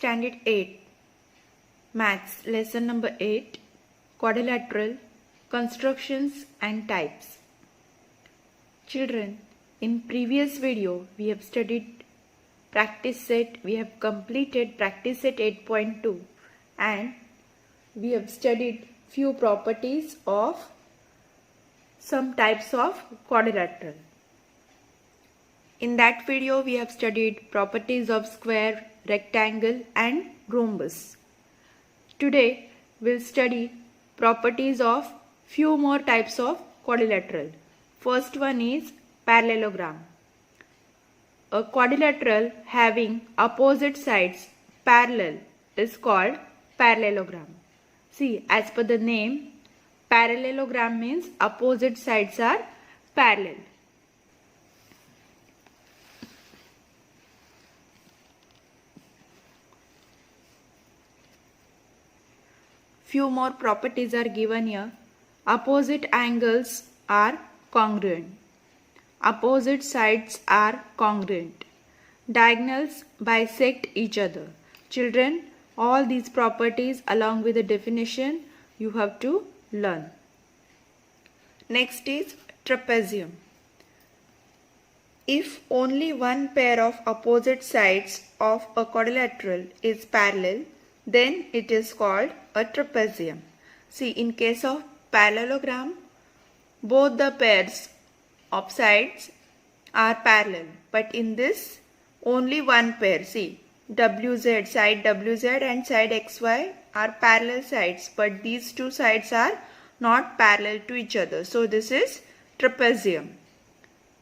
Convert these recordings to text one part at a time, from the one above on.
Standard 8 Maths Lesson number 8 Quadrilateral Constructions and Types. Children, in previous video we have studied practice set. We have completed practice set 8.2 and we have studied few properties of some types of quadrilateral. In that video we have studied properties of square, rectangle and rhombus. Today we'll study properties of few more types of quadrilateral. First one is parallelogram. A quadrilateral having opposite sides parallel is called parallelogram. See, as per the name, parallelogram means opposite sides are parallel. Few more properties are given here. Opposite angles are congruent. Opposite sides are congruent. Diagonals bisect each other. Children, all these properties along with the definition you have to learn. Next is trapezium. If only one pair of opposite sides of a quadrilateral is parallel, then it is called a trapezium. See, in case of parallelogram, both the pairs of sides are parallel, but in this only one pair. See, WZ, side WZ and side XY are parallel sides, but these two sides are not parallel to each other. So this is trapezium.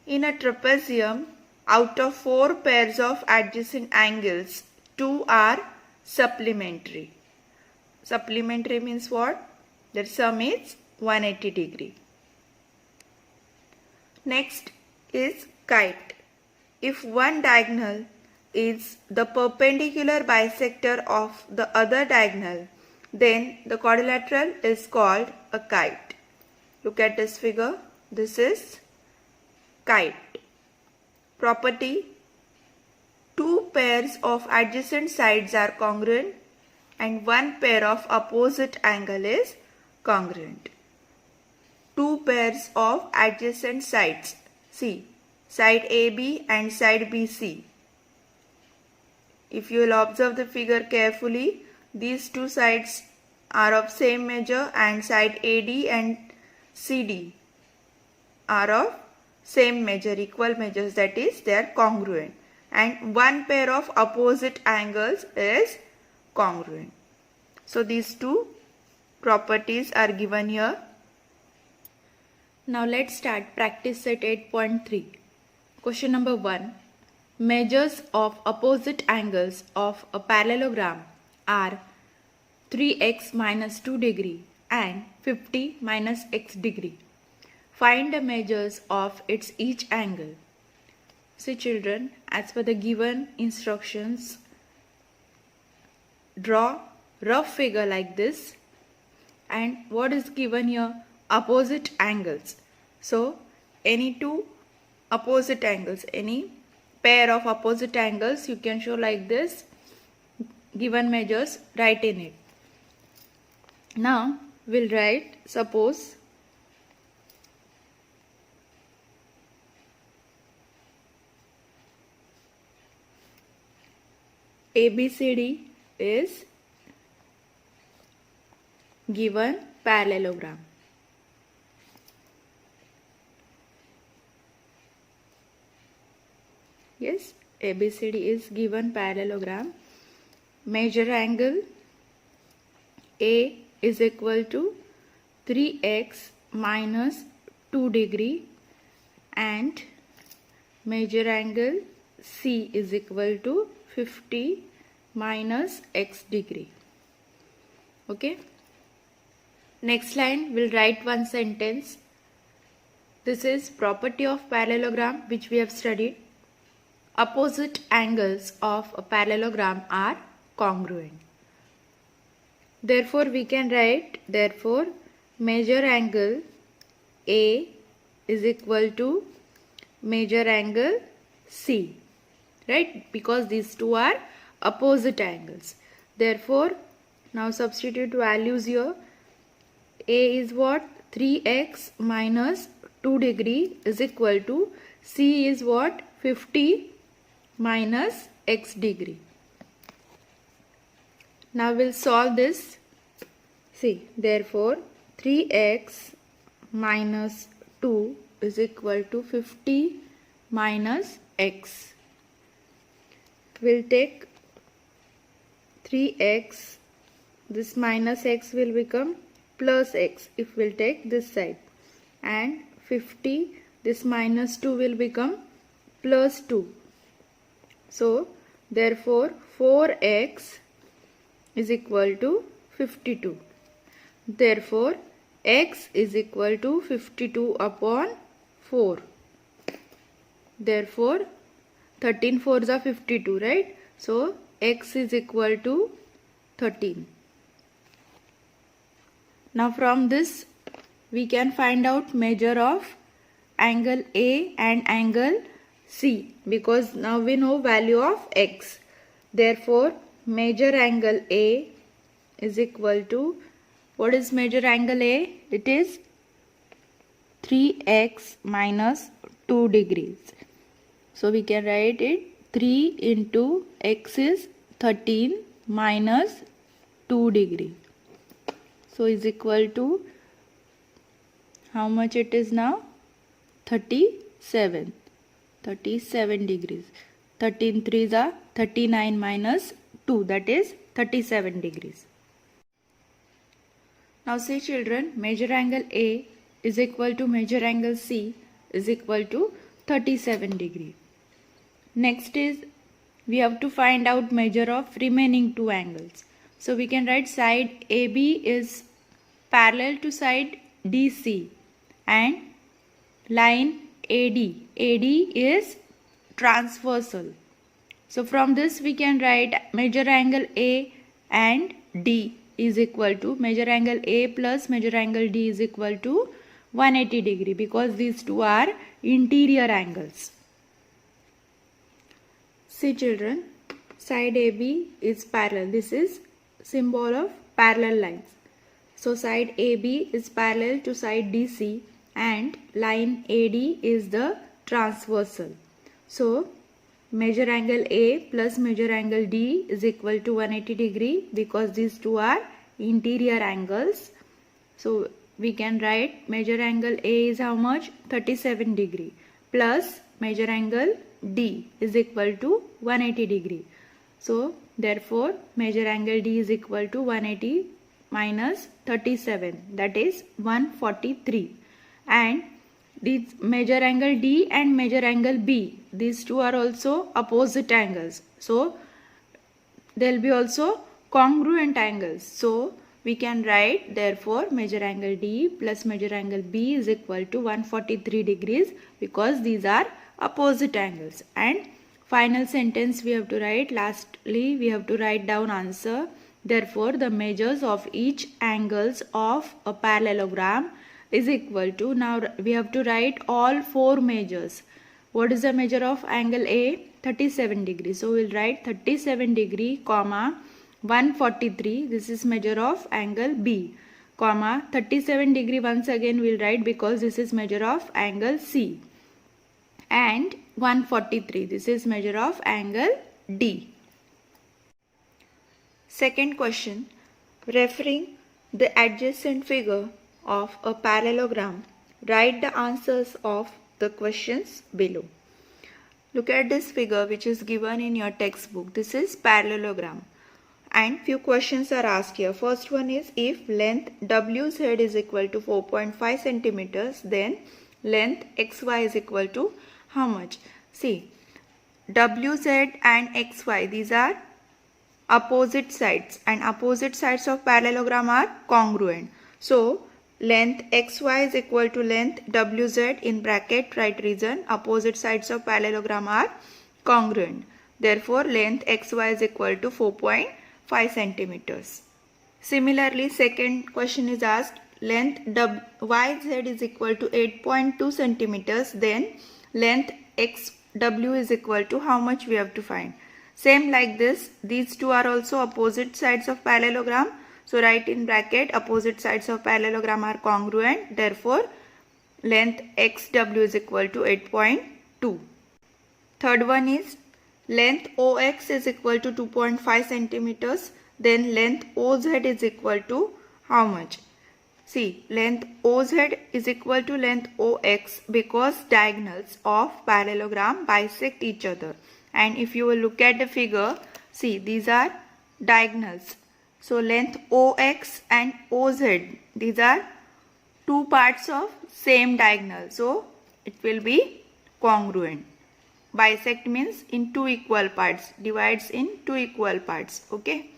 In a trapezium, out of 4 pairs of adjacent angles, 2 are supplementary. Supplementary means what? Their sum is 180 degree. Next is kite. If one diagonal is the perpendicular bisector of the other diagonal, then the quadrilateral is called a kite. Look at this figure. This is kite. Property: 2 pairs of adjacent sides are congruent and 1 pair of opposite angle is congruent. 2 pairs of adjacent sides. See, side AB and side BC. If you will observe the figure carefully, these two sides are of same measure and side AD and CD are of same measure, equal measures, that is they are congruent. And 1 pair of opposite angles is congruent. So these two properties are given here. Now let's start practice set 8.3. Question number 1. Measures of opposite angles of a parallelogram are 3x minus 2 degree and 50 minus x degree. Find the measures of its each angle. See children, as per the given instructions, draw rough figure like this, and what is given here? Opposite angles. So any two opposite angles, any pair of opposite angles you can show like this. Given measures, write in it. Now we'll write, suppose ABCD is given parallelogram. Yes, ABCD is given parallelogram. Measure angle A is equal to 3x minus 2 degree and measure angle C is equal to 50 minus x degree. Okay. Next line, we'll write one sentence. This is property of parallelogram which we have studied. Opposite angles of a parallelogram are congruent. Therefore we can write, therefore measure angle A is equal to measure angle C. right? Because these two are opposite angles. Therefore, now substitute values here. A is what? 3x minus 2 degree is equal to C is what? 50 minus x degree. Now we'll solve this. See, therefore 3x minus 2 is equal to 50 minus x. We'll take 3x, this minus x will become plus x if we'll take this side, and 50, this minus 2 will become plus 2. So therefore 4x is equal to 52. Therefore x is equal to 52 upon 4. Therefore 13 4s are 52, right? So x is equal to 13. Now from this we can find out measure of angle A and angle C, because now we know value of x. Therefore measure angle A is equal to, what is measure angle A? It is 3x minus 2 degrees. So we can write it 3 into x is 13 minus 2 degree. So is equal to, how much it is now? 37 degrees. 13 3s are 39 minus 2, that is 37 degrees. Now see children, measure angle A is equal to measure angle C is equal to 37 degree. Next is we have to find out measure of remaining two angles. So we can write side AB is parallel to side DC and line AD is transversal. So from this we can write measure angle A and D is equal to measure angle A plus measure angle D is equal to 180 degree, because these two are interior angles. See children, side AB is parallel. This is symbol of parallel lines. So side AB is parallel to side DC and line AD is the transversal. So measure angle A plus measure angle D is equal to 180 degree, because these two are interior angles. So we can write measure angle A is how much? 37 degree plus measure angle D is equal to 180 degree. So therefore measure angle D is equal to 180 minus 37, that is 143. And these measure angle D and measure angle B, these two are also opposite angles. So they will be also congruent angles. So we can write therefore measure angle D plus measure angle B is equal to 143 degrees, because these are opposite angles. And final sentence we have to write, lastly we have to write down answer. Therefore the measures of each angles of a parallelogram is equal to, now we have to write all four measures. What is the measure of angle A? 37 degree. So we will write 37 degree comma 143, this is measure of angle B, comma 37 degree once again we will write, because this is measure of angle C, and 143, this is measure of angle D. Second question, referring the adjacent figure of a parallelogram, write the answers of the questions below. Look at this figure which is given in your textbook. This is parallelogram and few questions are asked here. First one is, if length WZ is equal to 4.5 centimeters, then length XY is equal to how much? See, WZ and XY, these are opposite sides, and opposite sides of parallelogram are congruent. So length XY is equal to length WZ in bracket, right reason, opposite sides of parallelogram are congruent. Therefore length XY is equal to 4.5 centimeters. Similarly, second question is asked, length YZ is equal to 8.2 centimeters, then length XW is equal to how much we have to find? Same like this, these two are also opposite sides of parallelogram. So write in bracket, opposite sides of parallelogram are congruent. Therefore, length XW is equal to 8.2. Third one is length OX is equal to 2.5 centimeters. Then length OZ is equal to how much? See, length OZ is equal to length OX because diagonals of parallelogram bisect each other. And if you will look at the figure, see, these are diagonals. So length OX and OZ, these are two parts of same diagonal. So it will be congruent. Bisect means in two equal parts, divides in two equal parts. Okay.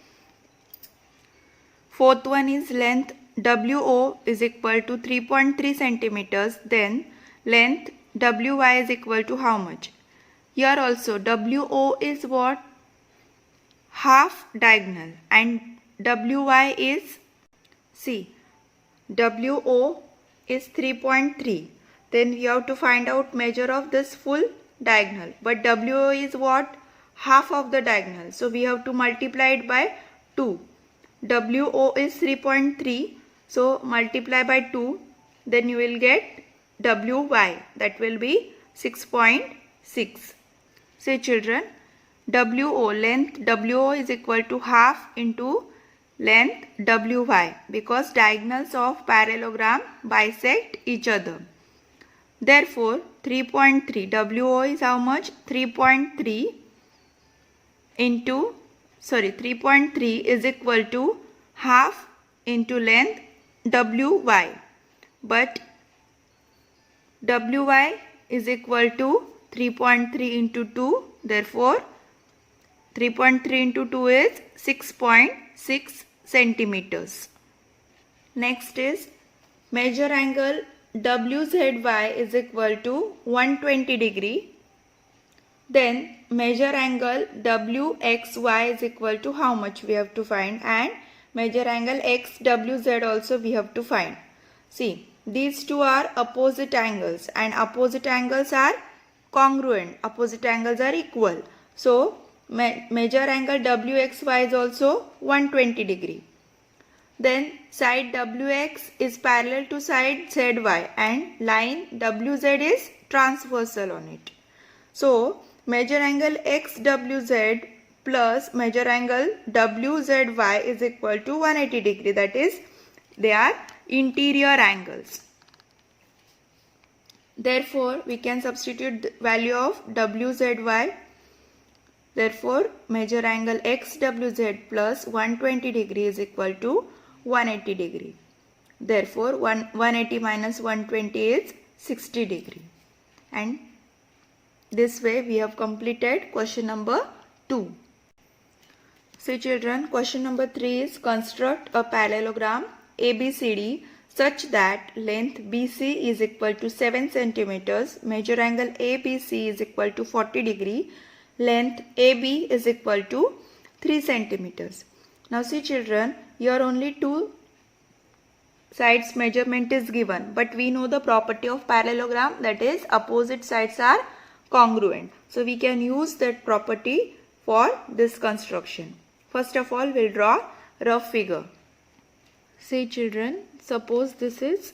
Fourth one is length WO is equal to 3.3 centimeters. Then length WY is equal to how much? Here also WO is what? Half diagonal, and WY is, see, WO is 3.3. Then we have to find out measure of this full diagonal. But WO is what? Half of the diagonal. So we have to multiply it by 2. WO is 3.3. So multiply by 2. Then you will get WY. That will be 6.6. Say children, WO, length WO is equal to half into length WY because diagonals of parallelogram bisect each other. Therefore, 3.3, WO is how much? 3.3 is equal to half into length WY. But WY is equal to 3.3 into 2. Therefore, 3.3 into 2 is 6.6 centimeters. Next is measure angle WZY is equal to 120 degree. Then measure angle WXY is equal to how much we have to find, and measure angle XWZ also we have to find. See, these two are opposite angles and opposite angles are congruent. Opposite angles are equal. So, measure angle WXY is also 120 degree. Then side WX is parallel to side ZY and line WZ is transversal on it. So, measure angle XWZ plus measure angle WZY is equal to 180 degree. That is, they are interior angles. Therefore, we can substitute the value of WZY. Therefore, measure angle XWZ plus 120 degree is equal to 180 degree. Therefore, 180 minus 120 is 60 degree. And this way we have completed question number 2. See children, question number 3 is construct a parallelogram ABCD such that length BC is equal to 7 centimeters, measure angle ABC is equal to 40 degree, length AB is equal to 3 centimeters. Now see children, here only two sides measurement is given, but we know the property of parallelogram, that is opposite sides are congruent. So we can use that property for this construction. First of all, we'll draw rough figure. See children, suppose this is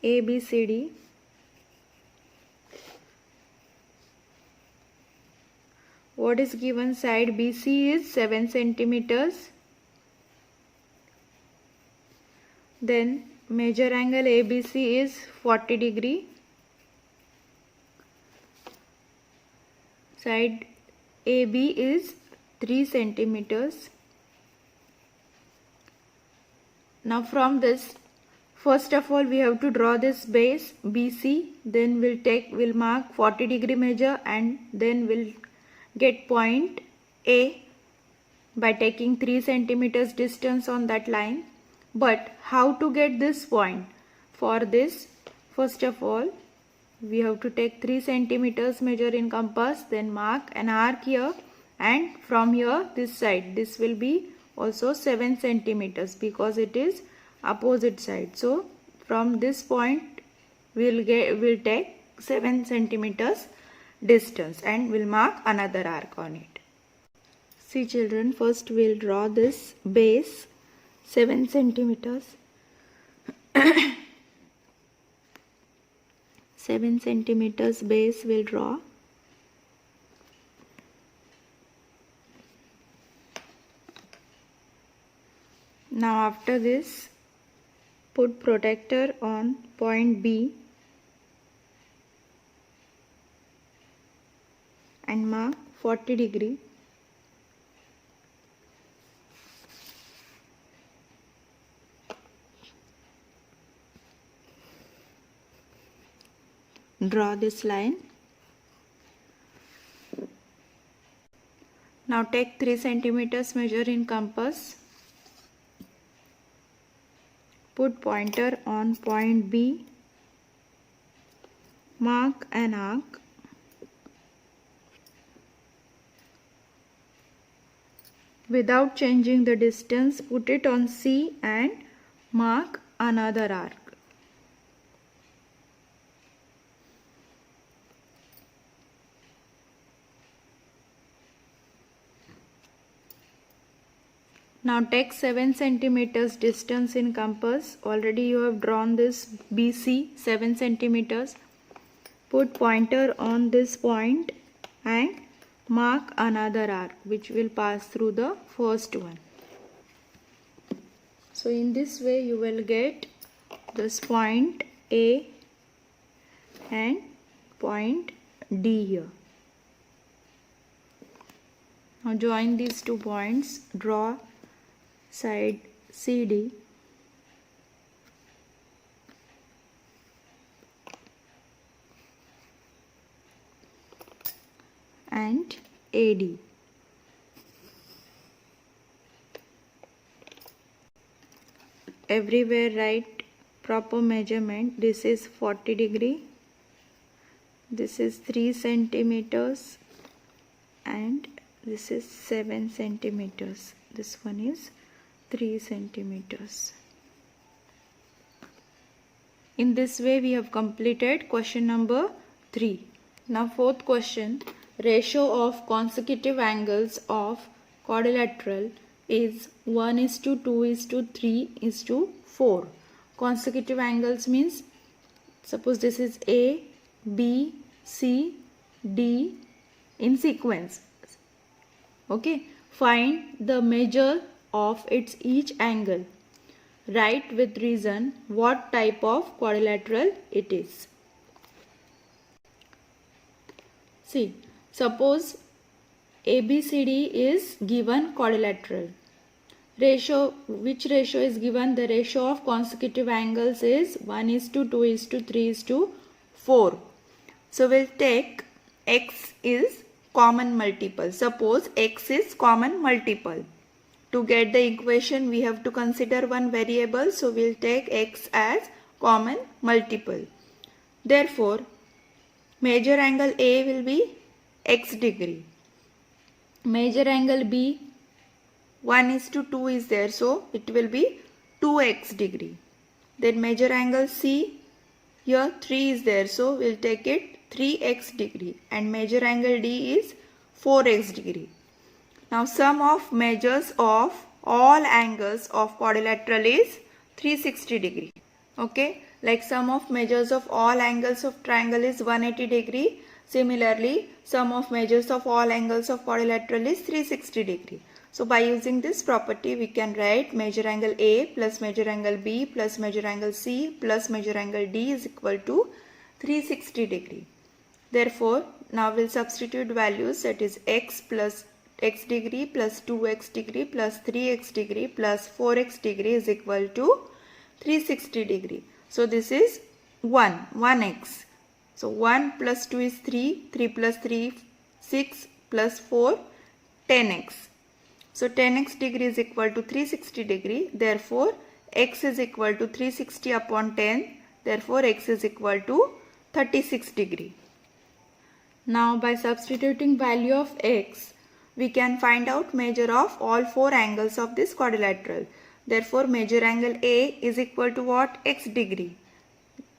ABCD. What is given? Side BC is 7 centimeters. Then measure angle ABC is 40 degree. Side AB is 3 centimeters. Now from this, first of all we have to draw this base BC, then we'll mark 40 degree measure and then we'll get point A by taking 3 centimeters distance on that line. But how to get this point? For this, first of all, we have to take 3 centimeters measure in compass, then mark an arc here, and from here this side, this will be also 7 centimeters because it is opposite side. So from this point we'll take 7 centimeters distance and we'll mark another arc on it. See children, first we'll draw this base 7 centimeters. 7 centimeters base we'll draw. Now after this, put protector on point B and mark 40 degree. Draw this line. Now take 3 centimeters measure in compass. Put pointer on point B. Mark an arc. Without changing the distance, put it on C and mark another arc. Now take 7 centimeters distance in compass. Already you have drawn this BC 7 centimeters. Put pointer on this point and mark another arc which will pass through the first one. So in this way you will get this point A and point D here. Now join these 2 points. Draw side CD and AD. Everywhere write proper measurement. This is 40 degree, this is 3 centimeters and this is 7 centimeters. This one is 3 centimeters. In this way we have completed question number 3. Now fourth question, ratio of consecutive angles of quadrilateral is 1:2:3:4. Consecutive angles means, suppose this is A, B, C, D in sequence. Okay, find the measure of its each angle. Write with reason what type of quadrilateral it is. See, suppose ABCD is given quadrilateral. Ratio, which ratio is given? The ratio of consecutive angles is 1:2:3:4. So we'll take x is common multiple. Suppose x is common multiple. To get the equation we have to consider one variable, so we'll take x as common multiple. Therefore, major angle A will be x degree. Major angle B 1:2 is there, so it will be 2x degree. Then major angle C, here 3 is there, so we'll take it 3x degree, and major angle D is 4x degree. Now sum of measures of all angles of quadrilateral is 360 degree. Okay, like sum of measures of all angles of triangle is 180 degree. Similarly, sum of measures of all angles of quadrilateral is 360 degree. So by using this property we can write major angle A plus major angle B plus major angle C plus major angle D is equal to 360 degree. Therefore, now we'll substitute values, that is x plus x degree plus 2x degree plus 3x degree plus 4x degree is equal to 360 degree. So this is 1x. So 1 plus 2 is 3, 3 plus 3 6 plus 4 10x. So 10x degree is equal to 360 degree. Therefore x is equal to 360 upon 10. Therefore x is equal to 36 degree. Now by substituting value of x, we can find out measure of all 4 angles of this quadrilateral. Therefore measure angle A is equal to what? X degree.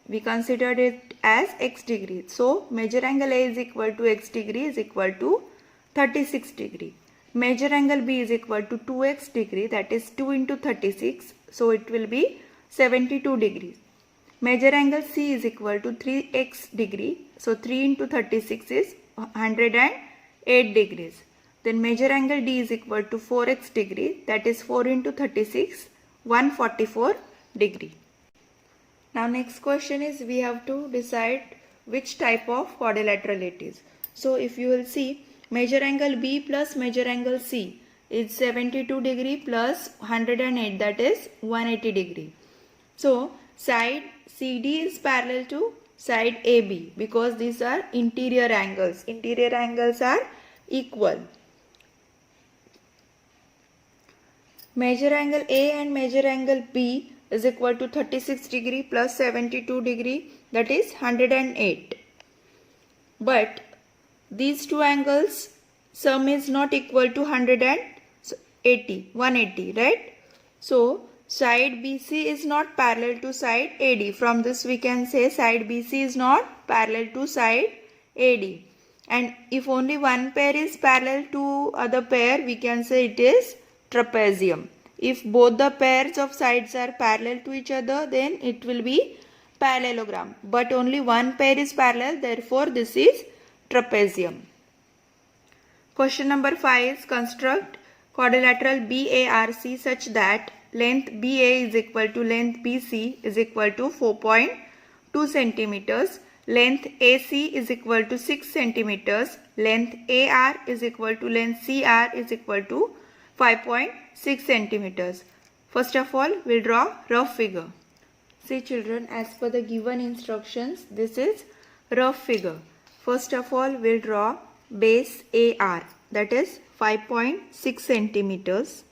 We considered it as x degree. So measure angle A is equal to x degree is equal to 36 degree. measure angle B is equal to 2x degree, that is 2 into 36, so it will be 72 degrees. Measure angle C is equal to 3x degree, so 3 into 36 is 108 degrees. Then measure angle D is equal to 4x degree, that is 4 into 36, 144 degree. Now next question is we have to decide which type of quadrilateral it is. So if you will see, measure angle B plus measure angle C is 72 degree plus 108, that is 180 degree. So side CD is parallel to side AB because these are interior angles. Interior angles are equal. Measure angle A and measure angle B is equal to 36 degree plus 72 degree, that is 108. But these two angles sum is not equal to 180, right? So side BC is not parallel to side AD. From this we can say side BC is not parallel to side AD. And if only one pair is parallel to other pair, we can say it is trapezium. If both the pairs of sides are parallel to each other, then it will be parallelogram. But only one pair is parallel, therefore this is trapezium. Question number 5 is construct quadrilateral BARC such that length BA is equal to length BC is equal to 4.2 centimeters, length AC is equal to 6 centimeters, length AR is equal to length CR is equal to 5.6 centimeters. First of all, we'll draw rough figure. See children, as per the given instructions, this is rough figure. First of all, we'll draw base AR, that is 5.6 centimeters.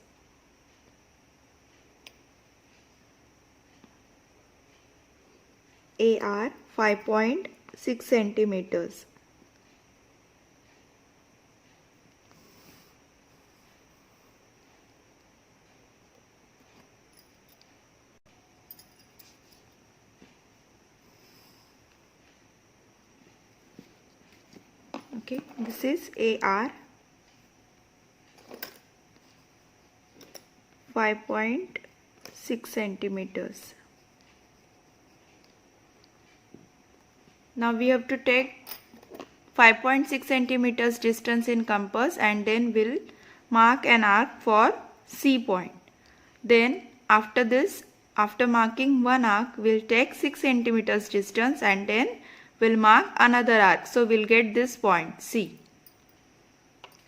AR 5.6 centimeters. Okay, this is AR 5.6 centimeters. Now we have to take 5.6 centimeters distance in compass and then we'll mark an arc for C point. Then after this, after marking one arc, we'll take 6 centimeters distance and then we'll mark another arc. So we'll get this point C.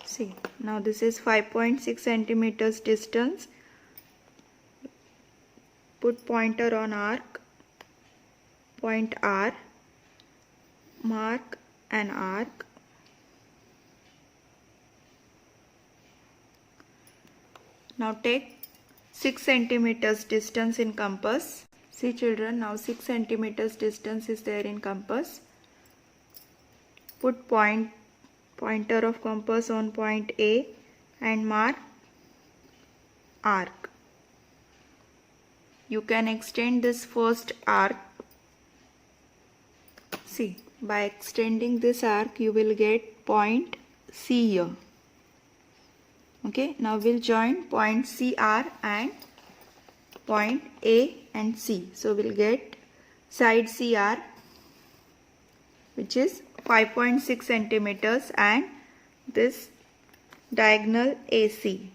See, now this is 5.6 centimeters distance. Put pointer on arc, point R, mark an arc. Now take 6 centimeters distance in compass. See children, now 6 centimeters distance is there in compass. Put pointer of compass on point A and mark arc. You can extend this first arc. See, by extending this arc you will get point C here. Okay, now we'll join point CR and point A and C. So we'll get side CR, which is 5.6 centimeters, and this diagonal AC,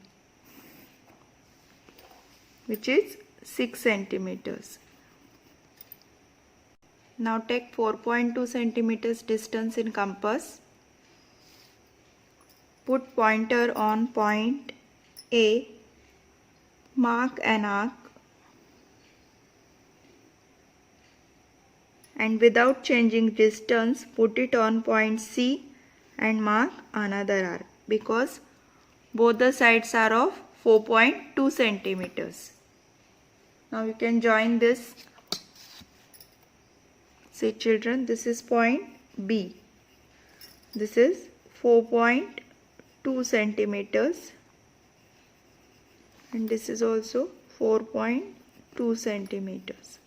which is 6 centimeters. Now take 4.2 centimeters distance in compass. Put pointer on point A, mark an arc, and without changing distance put it on point C and mark another arc, because both the sides are of 4.2 centimeters. Now you can join this. See children, this is point B. This is 4.2 centimeters and this is also 4.2 centimeters.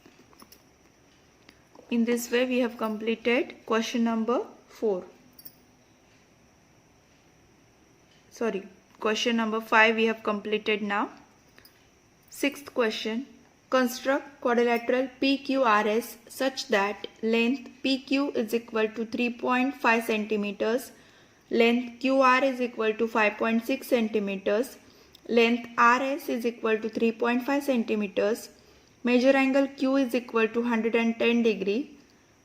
In this way we have completed question number 4. question number 5 we have completed now. Sixth question. Construct quadrilateral PQRS such that length PQ is equal to 3.5 centimeters, length QR is equal to 5.6 centimeters, length RS is equal to 3.5 centimeters, measure angle Q is equal to 110 degree,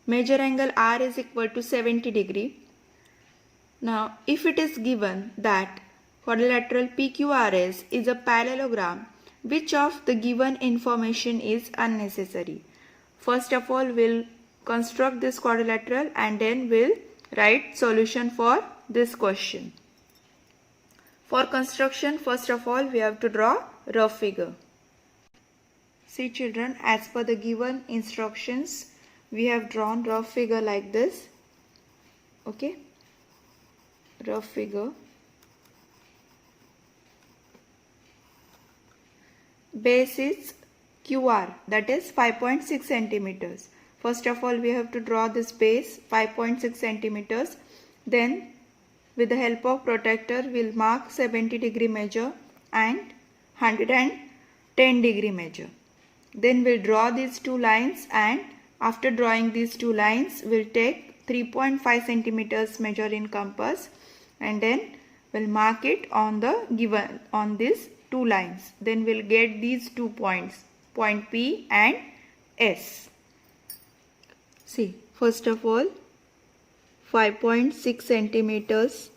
measure angle R is equal to 70 degree. Now, if it is given that quadrilateral PQRS is a parallelogram, which of the given information is unnecessary? First of all, we'll construct this quadrilateral and then we'll write solution for this question. For construction, first of all, we have to draw rough figure. See children, as per the given instructions, we have drawn rough figure like this. Okay, rough figure. Base is QR, that is 5.6 centimeters. First of all, we have to draw this base 5.6 centimeters. Then with the help of protractor, we'll mark 70 degree measure and 110 degree measure. Then we'll draw these two lines, and after drawing these two lines, we'll take 3.5 centimeters measure in compass and then we'll mark it on the given on these two lines. Then we'll get these 2 points, point P and S. See, first of all, 5.6 centimeters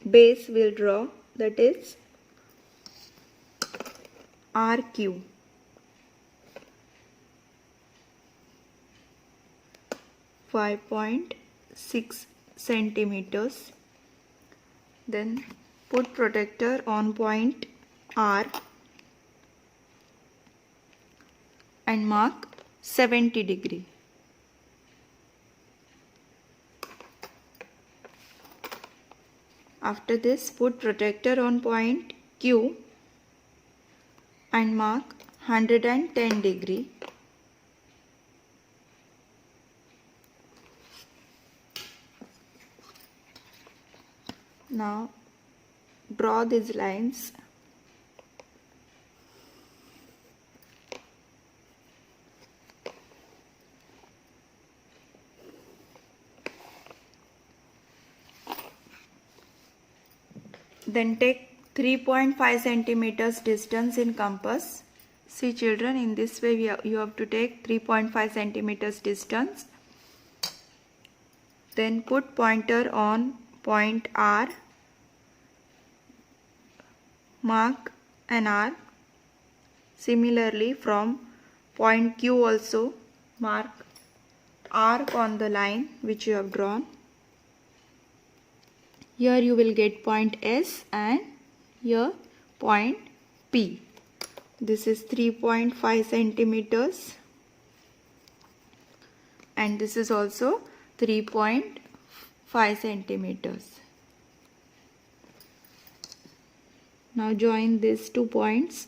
base we'll draw, that is RQ. .6 centimeters. Then put protractor on point R and mark 70 degree. After this, put protractor on point Q and mark 110 degree. Now draw these lines. Then take 3.5 centimeters distance in compass. See children, in this way you have to take 3.5 centimeters distance. Then put pointer on point R, mark an arc. Similarly, from point Q also mark arc on the line which you have drawn. Here you will get point S and here point P. This is 3.5 centimeters and this is also 3.5 centimeters. Now join these 2 points.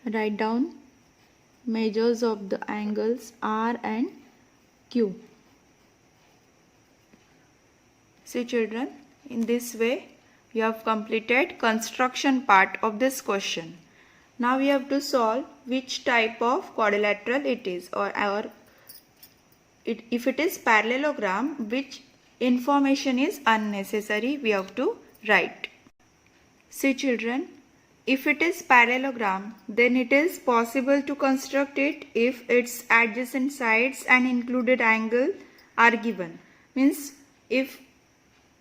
Write down measures of the angles R and Q. See children, in this way you have completed construction part of this question. Now we have to solve which type of quadrilateral it is, or if it is parallelogram, which information is unnecessary we have to write. See children, if it is parallelogram, then it is possible to construct it if its adjacent sides and included angle are given. Means if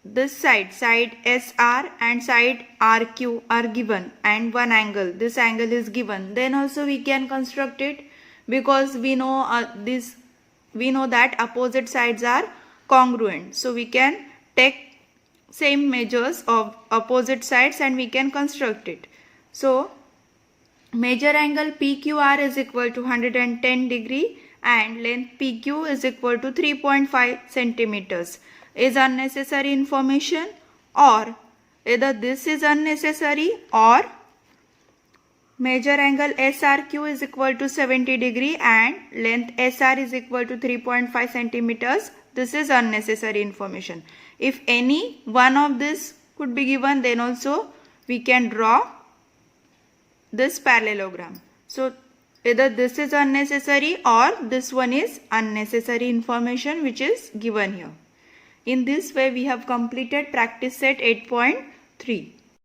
this side SR and side RQ are given and one angle, this angle is given, then also we can construct it, because we know that opposite sides are congruent. So we can take same measures of opposite sides and we can construct it. So measure angle PQR is equal to 110 degree and length PQ is equal to 3.5 centimeters is unnecessary information, or either this is unnecessary or Measure angle SRQ is equal to 70 degree and length SR is equal to 3.5 centimeters. This is unnecessary information. If any one of this could be given, then also we can draw this parallelogram. So either this is unnecessary or this one is unnecessary information which is given here. In this way we have completed practice set 8.3.